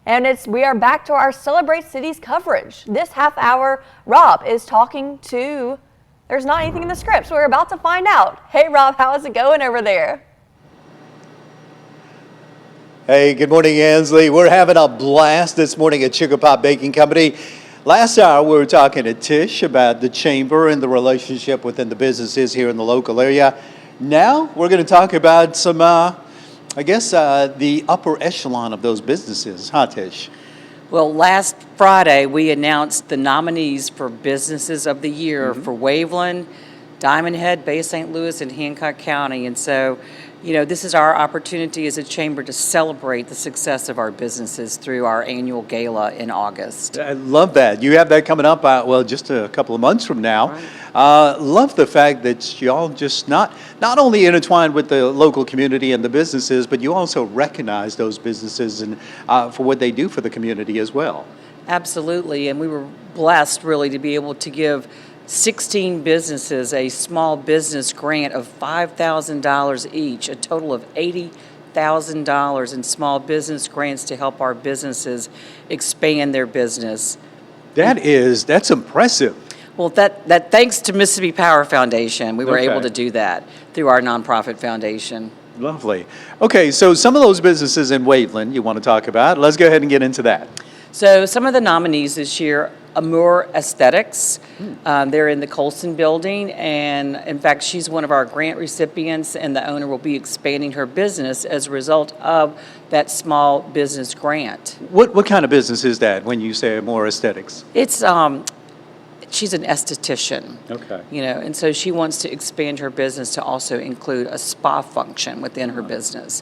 And we are back to our Celebrate Cities coverage. This half hour, Rob is talking to, there's not anything in the script, so we're about to find out. Hey Rob, how is it going over there? Hey, good morning, Ansley. We're having a blast this morning at Sugar Pop Baking Company. Last hour, we were talking to Tish about the chamber and the relationship within the businesses here in the local area. Now, we're going to talk about some, the upper echelon of those businesses. Huh, Tish? Well, last Friday, we announced the nominees for Businesses of the Year for Waveland, Diamond Head, Bay St. Louis, and Hancock County. And so, this is our opportunity as a chamber to celebrate the success of our businesses through our annual gala in August. I love that. You have that coming up, just a couple of months from now. Right. Love the fact that y'all just not only intertwined with the local community and the businesses, but you also recognize those businesses and for what they do for the community as well. Absolutely. And we were blessed, really, to be able to give 16 businesses a small business grant of $5,000 each, a total of $80,000 in small business grants to help our businesses expand their business. That's impressive. Well, that thanks to Mississippi Power Foundation, we were able to do that through our nonprofit foundation. Lovely. Okay, so some of those businesses in Waveland you want to talk about. Let's go ahead and get into that. So some of the nominees this year, Amour Aesthetics. They're in the Colson building, and in fact, she's one of our grant recipients, and the owner will be expanding her business as a result of that small business grant. What kind of business is that when you say Amour Aesthetics? It's she's an esthetician. Okay. And so she wants to expand her business to also include a spa function within her business.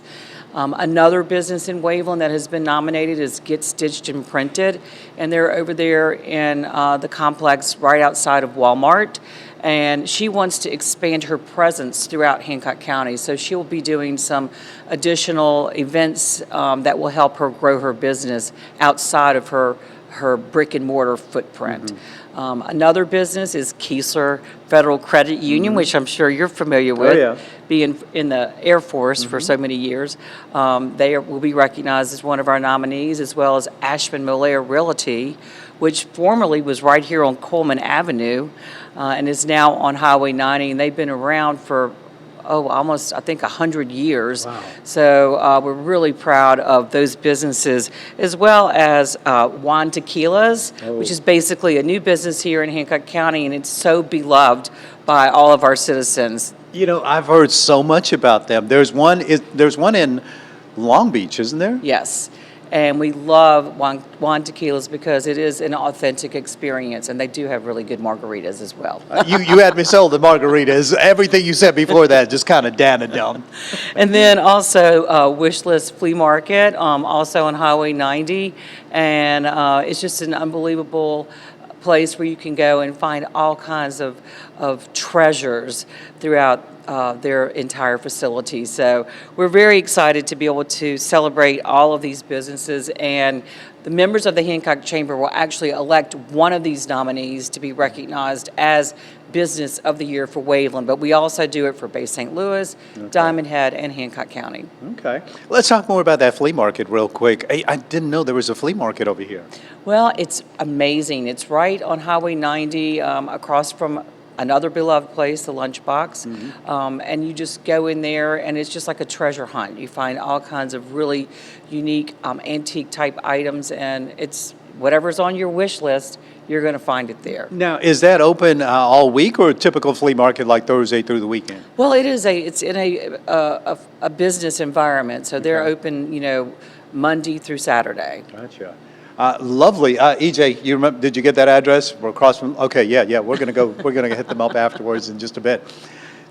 Another business in Waveland that has been nominated is Get Stitched and Printed, and they're over there in the complex right outside of Walmart. And she wants to expand her presence throughout Hancock County, so she'll be doing some additional events that will help her grow her business outside of her brick and mortar footprint. Another business is Keesler Federal Credit Union, which I'm sure you're familiar with, being in the Air Force for so many years. They will be recognized as one of our nominees, as well as Ashman Molaire Realty, which formerly was right here on Coleman Avenue and is now on Highway 90. And they've been around for almost, I think, 100 years. Wow. So we're really proud of those businesses, as well as Juan Tequilas, which is basically a new business here in Hancock County, and it's so beloved by all of our citizens. I've heard so much about them. There's one in Long Beach, isn't there? Yes. And we love Juan Tequilas because it is an authentic experience, and they do have really good margaritas as well. You had me sold the margaritas. Everything you said before that just kind of down and dumb. And then also Wishlist Flea Market, also on Highway 90, and it's just an unbelievable place where you can go and find all kinds of treasures throughout their entire facility. So we're very excited to be able to celebrate all of these businesses, and the members of the Hancock Chamber will actually elect one of these nominees to be recognized as Business of the Year for Waveland, but we also do it for Bay St. Louis, Diamond Head, and Hancock County. Okay. Let's talk more about that flea market real quick. I didn't know there was a flea market over here. Well, it's amazing. It's right on Highway 90, across from another beloved place, the Lunchbox, and you just go in there, and it's just like a treasure hunt. You find all kinds of really unique antique type items, and it's whatever's on your wish list, you're going to find it there. Now, is that open all week, or a typical flea market like Thursday through the weekend? Well, it's in a business environment, so they're open, Monday through Saturday. Gotcha. Lovely. EJ, you remember? Did you get that address? We're across from. Okay, yeah. We're gonna go. We're gonna hit them up afterwards in just a bit.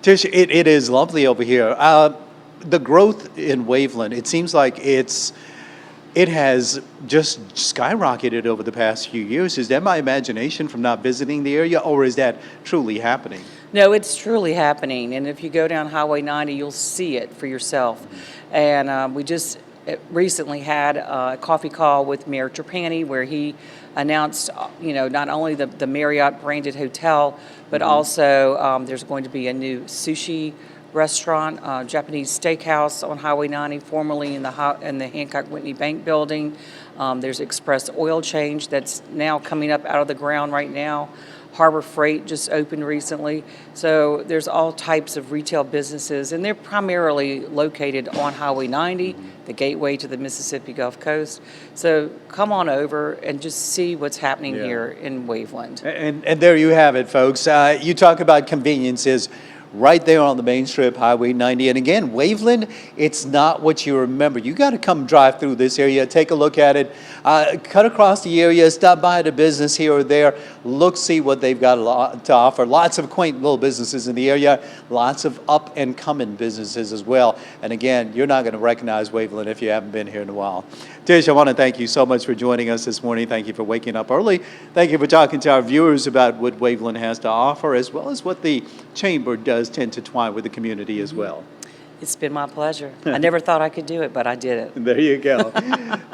Tish, it is lovely over here. The growth in Waveland, it seems like it has just skyrocketed over the past few years. Is that my imagination from not visiting the area, or is that truly happening? No, it's truly happening. And if you go down Highway 90, you'll see it for yourself. And we just recently had a coffee call with Mayor Trapani, where he announced, not only the Marriott branded hotel, but also there's going to be a new sushi restaurant, Japanese steakhouse on Highway 90, formerly in the Hancock Whitney Bank building. There's Express Oil Change that's now coming up out of the ground right now. Harbor Freight just opened recently. So there's all types of retail businesses, and they're primarily located on Highway 90, the gateway to the Mississippi Gulf Coast. So come on over and just see what's happening here in Waveland. And there you have it, folks. You talk about conveniences right there on the main strip, Highway 90. And again, Waveland, it's not what you remember. You got to come drive through this area, take a look at it, cut across the area, stop by the business here or there, look, see what they've got to offer. Lots of quaint little businesses in the area, lots of up and coming businesses as well. And again, you're not going to recognize Waveland if you haven't been here in a while. Tish, I want to thank you so much for joining us this morning. Thank you for waking up early. Thank you for talking to our viewers about what Waveland has to offer, as well as what the Chamber does tend to twine with the community as well. It's been my pleasure. I never thought I could do it, but I did it. There you go.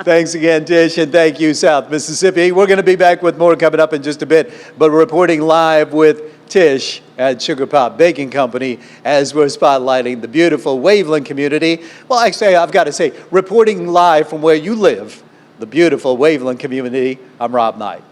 Thanks again, Tish, and thank you, South Mississippi. We're going to be back with more coming up in just a bit, but reporting live with Tish at Sugar Pop Baking Company as we're spotlighting the beautiful Waveland community. Well, actually, I've got to say, reporting live from where you live, the beautiful Waveland community, I'm Rob Knight.